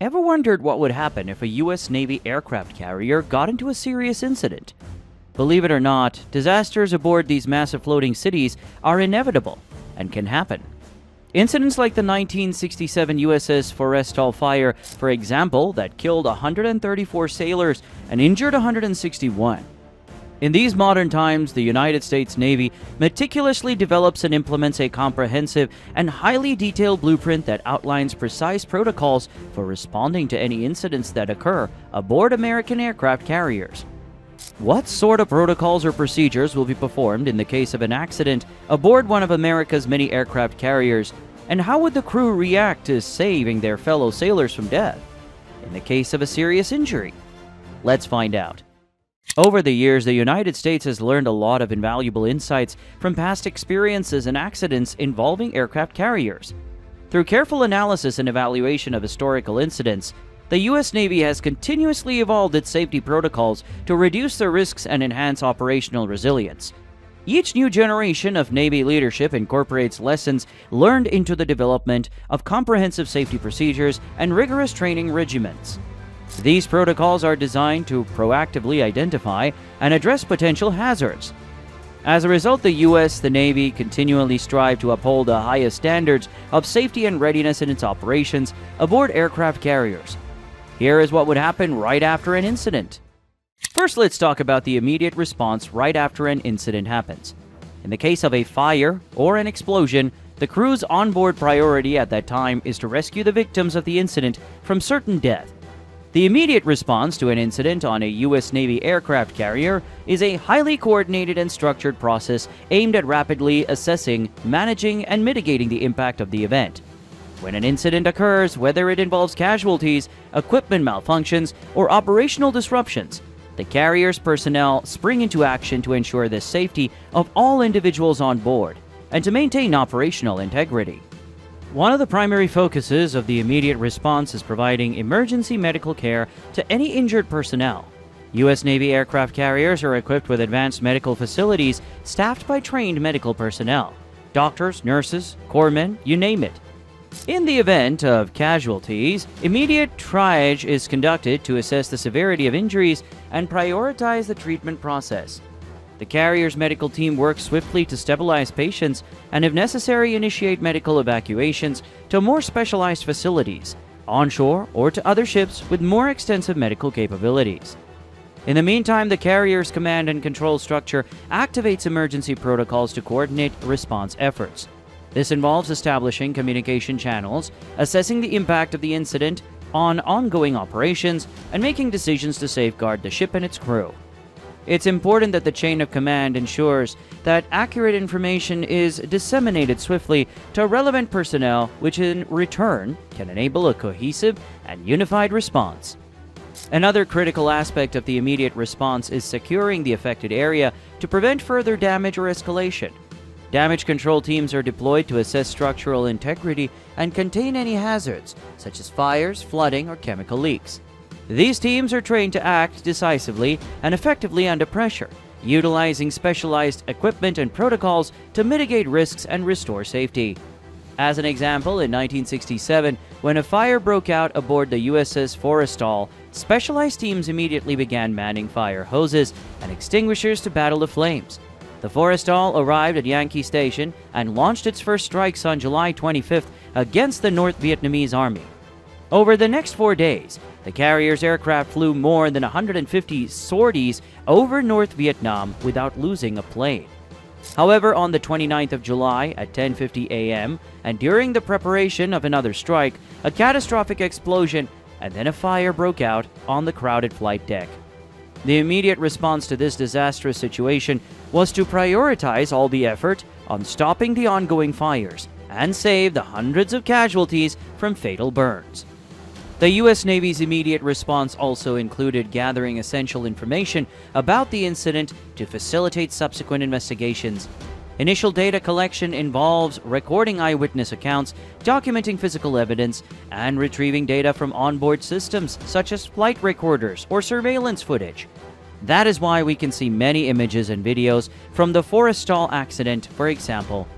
Ever wondered what would happen if a U.S. Navy aircraft carrier got into a serious incident? Believe it or not, disasters aboard these massive floating cities are inevitable and can happen. Incidents like the 1967 USS Forrestal fire, for example, that killed 134 sailors and injured 161. In these modern times, the United States Navy meticulously develops and implements a comprehensive and highly detailed blueprint that outlines precise protocols for responding to any incidents that occur aboard American aircraft carriers. What sort of protocols or procedures will be performed in the case of an accident aboard one of America's many aircraft carriers, and how would the crew react to saving their fellow sailors from death in the case of a serious injury? Let's find out. Over the years, the United States has learned a lot of invaluable insights from past experiences and accidents involving aircraft carriers. Through careful analysis and evaluation of historical incidents, the U.S. Navy has continuously evolved its safety protocols to reduce the risks and enhance operational resilience. Each new generation of Navy leadership incorporates lessons learned into the development of comprehensive safety procedures and rigorous training regimens. These protocols are designed to proactively identify and address potential hazards. As a result, the U.S., the Navy, continually strive to uphold the highest standards of safety and readiness in its operations aboard aircraft carriers. Here is what would happen right after an incident. First, let's talk about the immediate response right after an incident happens. In the case of a fire or an explosion, the crew's onboard priority at that time is to rescue the victims of the incident from certain death. The immediate response to an incident on a U.S. Navy aircraft carrier is a highly coordinated and structured process aimed at rapidly assessing, managing, and mitigating the impact of the event. When an incident occurs, whether it involves casualties, equipment malfunctions, or operational disruptions, the carrier's personnel spring into action to ensure the safety of all individuals on board and to maintain operational integrity. One of the primary focuses of the immediate response is providing emergency medical care to any injured personnel. U.S. Navy aircraft carriers are equipped with advanced medical facilities staffed by trained medical personnel. Doctors, nurses, corpsmen, you name it. In the event of casualties, immediate triage is conducted to assess the severity of injuries and prioritize the treatment process. The carrier's medical team works swiftly to stabilize patients and, if necessary, initiate medical evacuations to more specialized facilities, onshore or to other ships with more extensive medical capabilities. In the meantime, the carrier's command and control structure activates emergency protocols to coordinate response efforts. This involves establishing communication channels, assessing the impact of the incident on ongoing operations, and making decisions to safeguard the ship and its crew. It's important that the chain of command ensures that accurate information is disseminated swiftly to relevant personnel, which in return can enable a cohesive and unified response. Another critical aspect of the immediate response is securing the affected area to prevent further damage or escalation. Damage control teams are deployed to assess structural integrity and contain any hazards, such as fires, flooding, or chemical leaks. These teams are trained to act decisively and effectively under pressure, utilizing specialized equipment and protocols to mitigate risks and restore safety. As an example, in 1967, when a fire broke out aboard the USS Forrestal, specialized teams immediately began manning fire hoses and extinguishers to battle the flames. The Forrestal arrived at Yankee Station and launched its first strikes on July 25th against the North Vietnamese Army. Over the next 4 days, the carrier's aircraft flew more than 150 sorties over North Vietnam without losing a plane. However, on the 29th of July at 10:50 a.m., and during the preparation of another strike, a catastrophic explosion and then a fire broke out on the crowded flight deck. The immediate response to this disastrous situation was to prioritize all the effort on stopping the ongoing fires and save the hundreds of casualties from fatal burns. The U.S. Navy's immediate response also included gathering essential information about the incident to facilitate subsequent investigations. Initial data collection involves recording eyewitness accounts, documenting physical evidence, and retrieving data from onboard systems such as flight recorders or surveillance footage. That is why we can see many images and videos from the Forrestal accident, for example.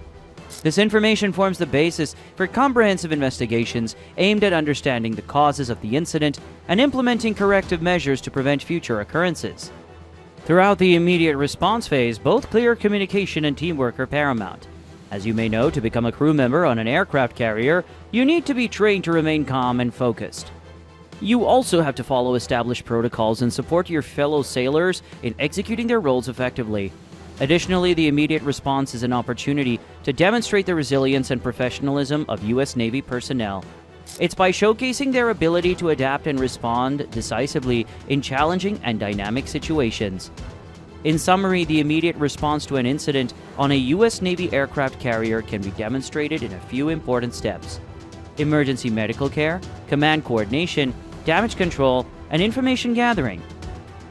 This information forms the basis for comprehensive investigations aimed at understanding the causes of the incident and implementing corrective measures to prevent future occurrences. Throughout the immediate response phase, both clear communication and teamwork are paramount. As you may know, to become a crew member on an aircraft carrier, you need to be trained to remain calm and focused. You also have to follow established protocols and support your fellow sailors in executing their roles effectively. Additionally, the immediate response is an opportunity to demonstrate the resilience and professionalism of U.S. Navy personnel. It's by showcasing their ability to adapt and respond decisively in challenging and dynamic situations. In summary, the immediate response to an incident on a U.S. Navy aircraft carrier can be demonstrated in a few important steps: emergency medical care, command coordination, damage control, and information gathering.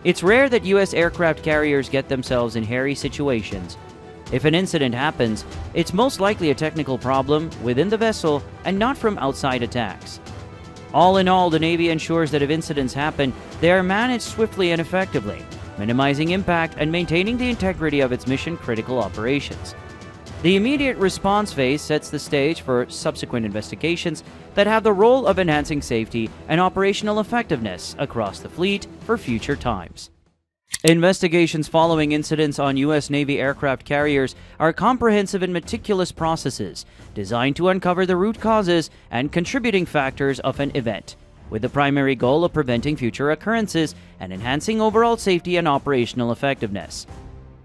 It's rare that U.S. aircraft carriers get themselves in hairy situations. If an incident happens, it's most likely a technical problem within the vessel and not from outside attacks. All in all, the Navy ensures that if incidents happen, they are managed swiftly and effectively, minimizing impact and maintaining the integrity of its mission-critical operations. The immediate response phase sets the stage for subsequent investigations that have the role of enhancing safety and operational effectiveness across the fleet for future times. Investigations following incidents on U.S. Navy aircraft carriers are comprehensive and meticulous processes designed to uncover the root causes and contributing factors of an event, with the primary goal of preventing future occurrences and enhancing overall safety and operational effectiveness.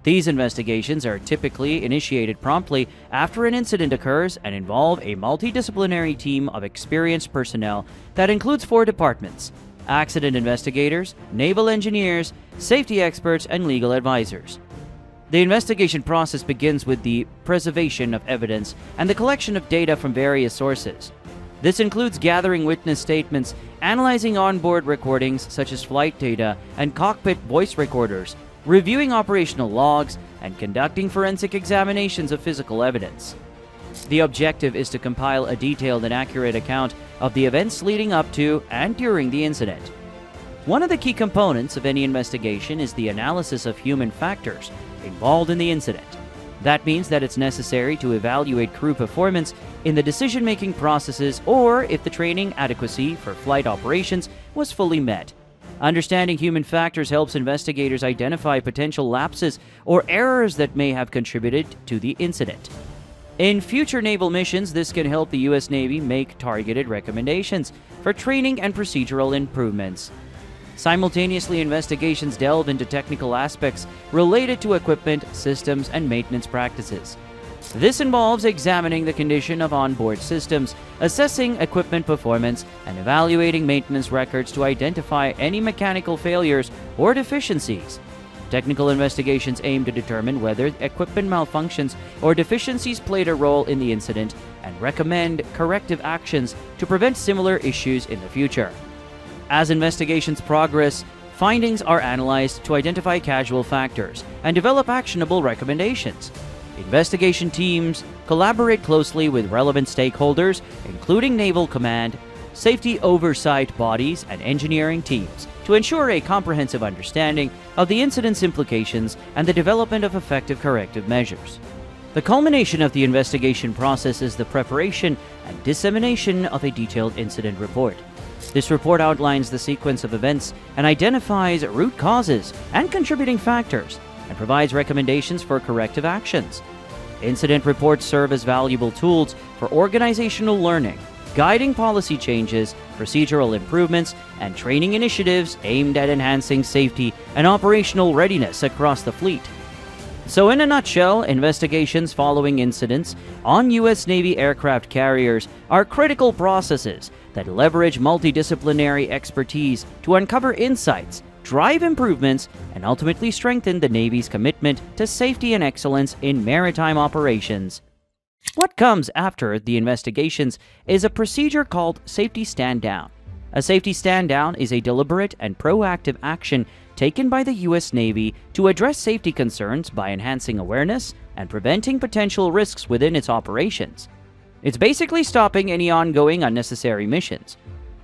These investigations are typically initiated promptly after an incident occurs and involve a multidisciplinary team of experienced personnel that includes 4 departments: accident investigators, naval engineers, safety experts, and legal advisors. The investigation process begins with the preservation of evidence and the collection of data from various sources. This includes gathering witness statements, analyzing onboard recordings such as flight data and cockpit voice recorders, reviewing operational logs, and conducting forensic examinations of physical evidence. The objective is to compile a detailed and accurate account of the events leading up to and during the incident. One of the key components of any investigation is the analysis of human factors involved in the incident. That means that it's necessary to evaluate crew performance in the decision-making processes or if the training adequacy for flight operations was fully met. Understanding human factors helps investigators identify potential lapses or errors that may have contributed to the incident. In future naval missions, this can help the U.S. Navy make targeted recommendations for training and procedural improvements. Simultaneously, investigations delve into technical aspects related to equipment, systems, and maintenance practices. This involves examining the condition of onboard systems, assessing equipment performance, and evaluating maintenance records to identify any mechanical failures or deficiencies. Technical investigations aim to determine whether equipment malfunctions or deficiencies played a role in the incident and recommend corrective actions to prevent similar issues in the future. As investigations progress, findings are analyzed to identify causal factors and develop actionable recommendations. Investigation teams collaborate closely with relevant stakeholders, including Naval Command, safety oversight bodies, and engineering teams, to ensure a comprehensive understanding of the incident's implications and the development of effective corrective measures. The culmination of the investigation process is the preparation and dissemination of a detailed incident report. This report outlines the sequence of events and identifies root causes and contributing factors, and provides recommendations for corrective actions. Incident reports serve as valuable tools for organizational learning, guiding policy changes, procedural improvements, and training initiatives aimed at enhancing safety and operational readiness across the fleet. So in a nutshell, investigations following incidents on U.S. Navy aircraft carriers are critical processes that leverage multidisciplinary expertise to uncover insights, drive improvements, and ultimately strengthen the Navy's commitment to safety and excellence in maritime operations. What comes after the investigations is a procedure called safety stand-down. A safety stand-down is a deliberate and proactive action taken by the U.S. Navy to address safety concerns by enhancing awareness and preventing potential risks within its operations. It's basically stopping any ongoing unnecessary missions.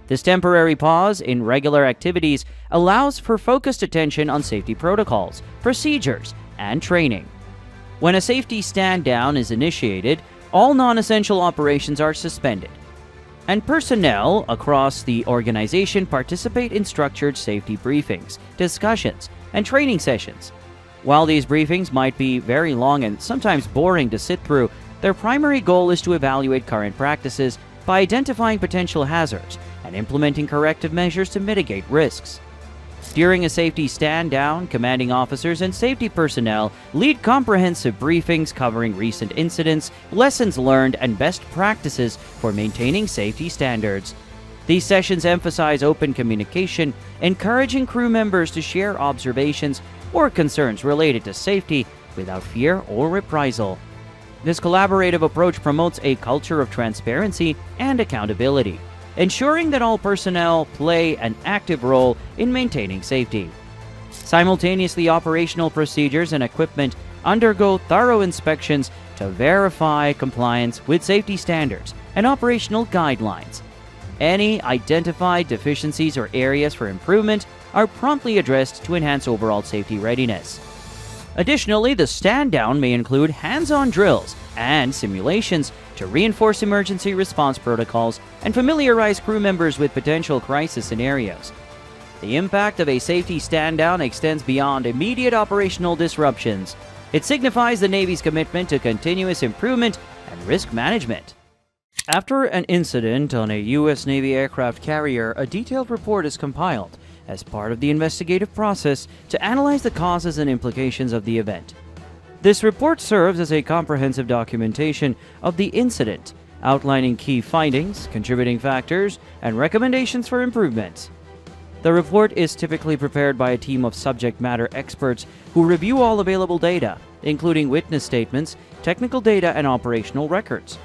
This temporary pause in regular activities allows for focused attention on safety protocols, procedures, and training. When a safety stand-down is initiated, all non-essential operations are suspended, and personnel across the organization participate in structured safety briefings, discussions, and training sessions. While these briefings might be very long and sometimes boring to sit through, their primary goal is to evaluate current practices by identifying potential hazards and implementing corrective measures to mitigate risks. During a safety stand-down, commanding officers and safety personnel lead comprehensive briefings covering recent incidents, lessons learned, and best practices for maintaining safety standards. These sessions emphasize open communication, encouraging crew members to share observations or concerns related to safety without fear or reprisal. This collaborative approach promotes a culture of transparency and accountability, ensuring that all personnel play an active role in maintaining safety. Simultaneously, operational procedures and equipment undergo thorough inspections to verify compliance with safety standards and operational guidelines. Any identified deficiencies or areas for improvement are promptly addressed to enhance overall safety readiness. Additionally, the stand-down may include hands-on drills and simulations to reinforce emergency response protocols and familiarize crew members with potential crisis scenarios. The impact of a safety stand-down extends beyond immediate operational disruptions. It signifies the Navy's commitment to continuous improvement and risk management. After an incident on a U.S. Navy aircraft carrier, a detailed report is compiled as part of the investigative process to analyze the causes and implications of the event. This report serves as a comprehensive documentation of the incident, outlining key findings, contributing factors, and recommendations for improvement. The report is typically prepared by a team of subject matter experts who review all available data, including witness statements, technical data, and operational records.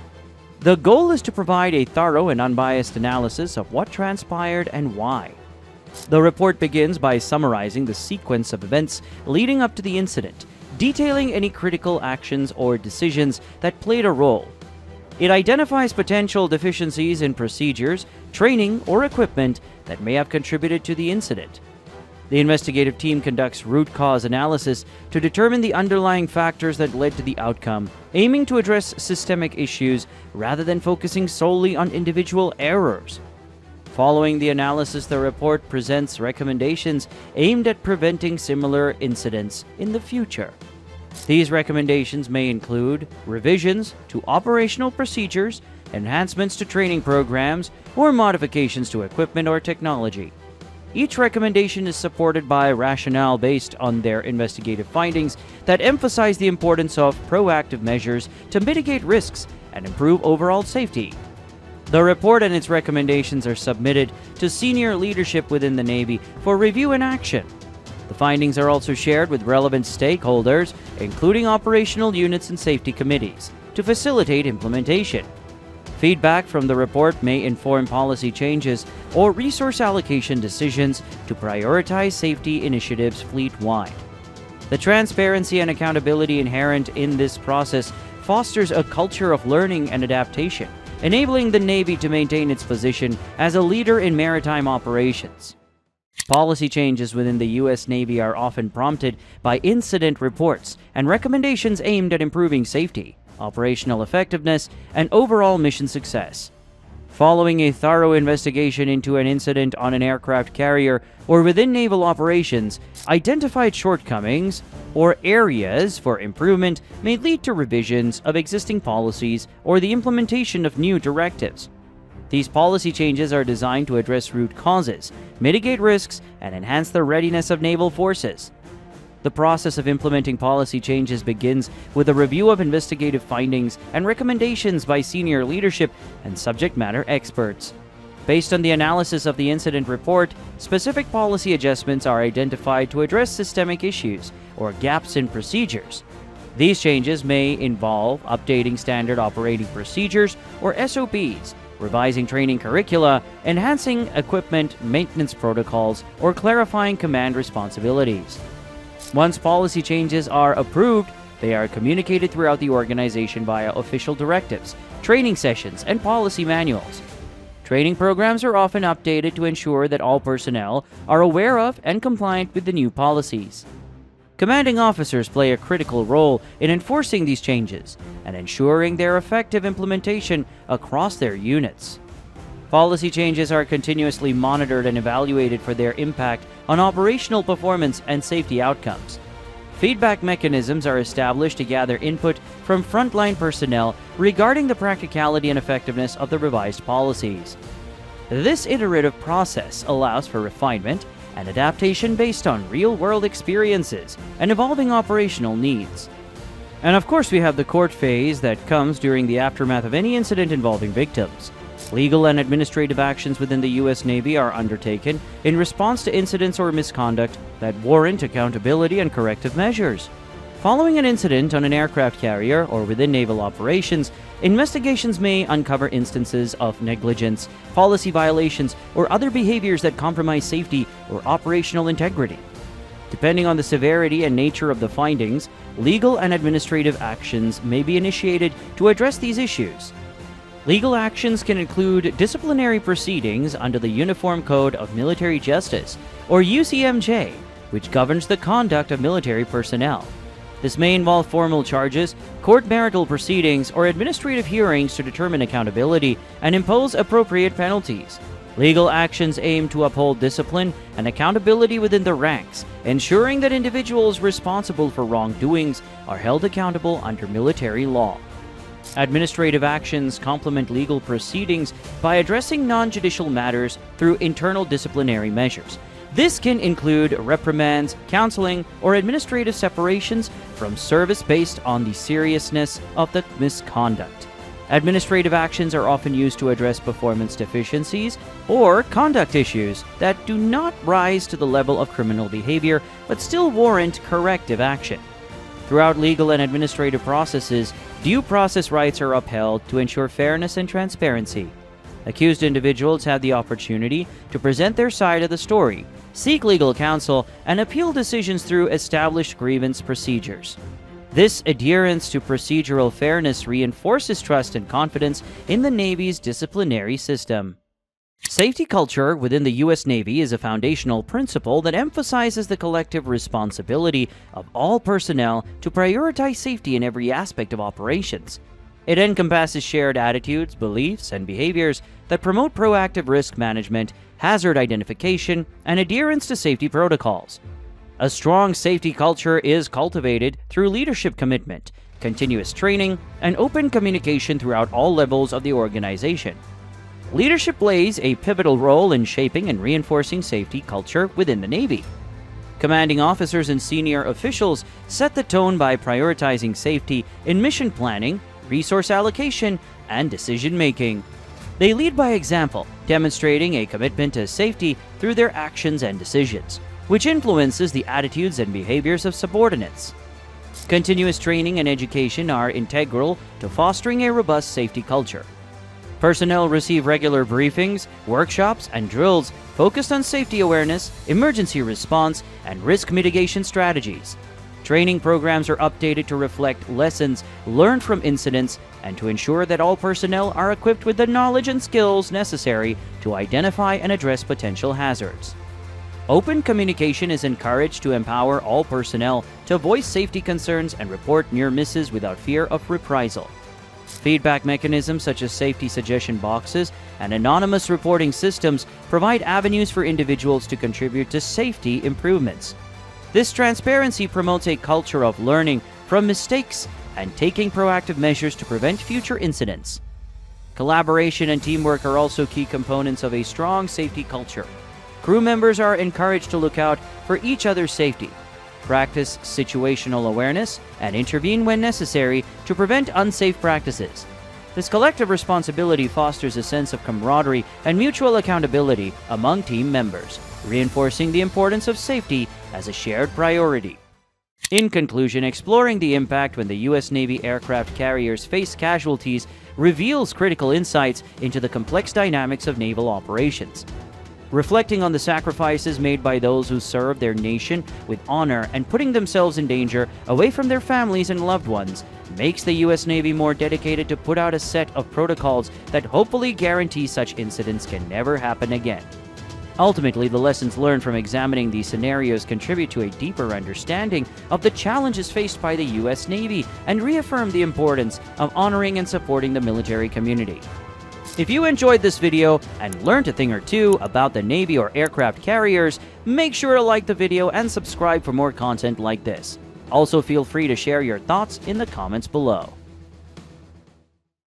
The goal is to provide a thorough and unbiased analysis of what transpired and why. The report begins by summarizing the sequence of events leading up to the incident, detailing any critical actions or decisions that played a role. It identifies potential deficiencies in procedures, training, or equipment that may have contributed to the incident. The investigative team conducts root cause analysis to determine the underlying factors that led to the outcome, aiming to address systemic issues rather than focusing solely on individual errors. Following the analysis, the report presents recommendations aimed at preventing similar incidents in the future. These recommendations may include revisions to operational procedures, enhancements to training programs, or modifications to equipment or technology. Each recommendation is supported by rationale based on their investigative findings that emphasize the importance of proactive measures to mitigate risks and improve overall safety. The report and its recommendations are submitted to senior leadership within the Navy for review and action. The findings are also shared with relevant stakeholders, including operational units and safety committees, to facilitate implementation. Feedback from the report may inform policy changes or resource allocation decisions to prioritize safety initiatives fleet-wide. The transparency and accountability inherent in this process fosters a culture of learning and adaptation, enabling the Navy to maintain its position as a leader in maritime operations. Policy changes within the U.S. Navy are often prompted by incident reports and recommendations aimed at improving safety, operational effectiveness, and overall mission success. Following a thorough investigation into an incident on an aircraft carrier or within naval operations, identified shortcomings or areas for improvement may lead to revisions of existing policies or the implementation of new directives. These policy changes are designed to address root causes, mitigate risks, and enhance the readiness of naval forces. The process of implementing policy changes begins with a review of investigative findings and recommendations by senior leadership and subject matter experts. Based on the analysis of the incident report, specific policy adjustments are identified to address systemic issues or gaps in procedures. These changes may involve updating standard operating procedures or SOPs, revising training curricula, enhancing equipment maintenance protocols, or clarifying command responsibilities. Once policy changes are approved, they are communicated throughout the organization via official directives, training sessions, and policy manuals. Training programs are often updated to ensure that all personnel are aware of and compliant with the new policies. Commanding officers play a critical role in enforcing these changes and ensuring their effective implementation across their units. Policy changes are continuously monitored and evaluated for their impact on operational performance and safety outcomes. Feedback mechanisms are established to gather input from frontline personnel regarding the practicality and effectiveness of the revised policies. This iterative process allows for refinement and adaptation based on real-world experiences and evolving operational needs. And of course, we have the court phase that comes during the aftermath of any incident involving victims. Legal and administrative actions within the U.S. Navy are undertaken in response to incidents or misconduct that warrant accountability and corrective measures. Following an incident on an aircraft carrier or within naval operations, investigations may uncover instances of negligence, policy violations, or other behaviors that compromise safety or operational integrity. Depending on the severity and nature of the findings, legal and administrative actions may be initiated to address these issues. Legal actions can include disciplinary proceedings under the Uniform Code of Military Justice, or UCMJ, which governs the conduct of military personnel. This may involve formal charges, court-martial proceedings, or administrative hearings to determine accountability and impose appropriate penalties. Legal actions aim to uphold discipline and accountability within the ranks, ensuring that individuals responsible for wrongdoings are held accountable under military law. Administrative actions complement legal proceedings by addressing non-judicial matters through internal disciplinary measures. This can include reprimands, counseling, or administrative separations from service based on the seriousness of the misconduct. Administrative actions are often used to address performance deficiencies or conduct issues that do not rise to the level of criminal behavior but still warrant corrective action. Throughout legal and administrative processes, due process rights are upheld to ensure fairness and transparency. Accused individuals have the opportunity to present their side of the story, seek legal counsel, and appeal decisions through established grievance procedures. This adherence to procedural fairness reinforces trust and confidence in the Navy's disciplinary system. Safety culture within the U.S. Navy is a foundational principle that emphasizes the collective responsibility of all personnel to prioritize safety in every aspect of operations. It encompasses shared attitudes, beliefs, and behaviors that promote proactive risk management, hazard identification, and adherence to safety protocols. A strong safety culture is cultivated through leadership commitment, continuous training, and open communication throughout all levels of the organization. Leadership plays a pivotal role in shaping and reinforcing safety culture within the Navy. Commanding officers and senior officials set the tone by prioritizing safety in mission planning, resource allocation, and decision-making. They lead by example, demonstrating a commitment to safety through their actions and decisions, which influences the attitudes and behaviors of subordinates. Continuous training and education are integral to fostering a robust safety culture. Personnel receive regular briefings, workshops, and drills focused on safety awareness, emergency response, and risk mitigation strategies. Training programs are updated to reflect lessons learned from incidents and to ensure that all personnel are equipped with the knowledge and skills necessary to identify and address potential hazards. Open communication is encouraged to empower all personnel to voice safety concerns and report near misses without fear of reprisal. Feedback mechanisms such as safety suggestion boxes and anonymous reporting systems provide avenues for individuals to contribute to safety improvements. This transparency promotes a culture of learning from mistakes and taking proactive measures to prevent future incidents. Collaboration and teamwork are also key components of a strong safety culture. Crew members are encouraged to look out for each other's safety, practice situational awareness, and intervene when necessary to prevent unsafe practices. This collective responsibility fosters a sense of camaraderie and mutual accountability among team members, reinforcing the importance of safety as a shared priority. In conclusion, exploring the impact when the U.S. Navy aircraft carriers face casualties reveals critical insights into the complex dynamics of naval operations. Reflecting on the sacrifices made by those who serve their nation with honor and putting themselves in danger away from their families and loved ones makes the U.S. Navy more dedicated to put out a set of protocols that hopefully guarantee such incidents can never happen again. Ultimately, the lessons learned from examining these scenarios contribute to a deeper understanding of the challenges faced by the U.S. Navy and reaffirm the importance of honoring and supporting the military community. If you enjoyed this video and learned a thing or two about the Navy or aircraft carriers, make sure to like the video and subscribe for more content like this. Also, feel free to share your thoughts in the comments below.